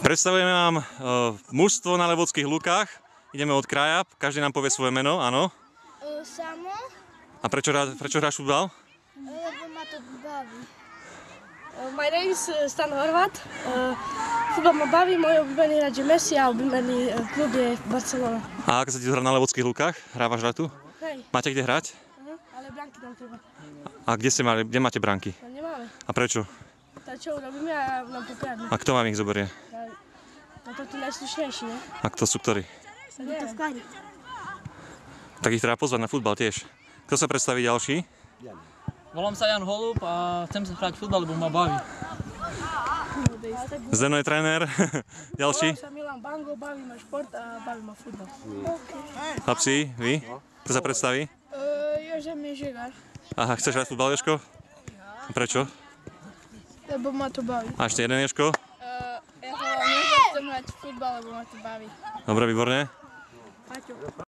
Predstavujeme vám mužstvo na Levockých Lukách. Ideme od kraja, každý nám povie svoje meno, áno. Samo. A prečo hráš futbal? Lebo ma to baví. My name is Stan Horvat. Futbal ma baví, môj obľúbený hráč je Messi a obľúbený klub je Barcelona. A ako sa ti tu hrá na Levockých Lukách? Hrávaš tu? Hej. Máte kde hrať? Ale bránky tam treba. A kde máte bránky? No nemáme. A prečo? Tak čo urobíme a nám to kradnú. A kto vám ich zoberie? No to tu najslušnejší, ne? A kto sú ktorí? To v Kani. Tak ich treba pozvať na futbal tiež. Kto sa predstaví ďalší? Volám sa Jan Holub a chcem sa hrať futbal, lebo ma baví. Zdeno je tréner. Ďalší? Volám sa Milan Bango, baví ma šport a baví ma futbal. Chlapci, vy? Kto sa predstaví? Joža Miežigar, Aha, chceš hrať futbal, Jožko? A prečo? lebo ma to baví. A ešte jeden, Jožko? Ja hlavne chcem hrať futbal, lebo ma to baví. Dobre, výborne. Paťo.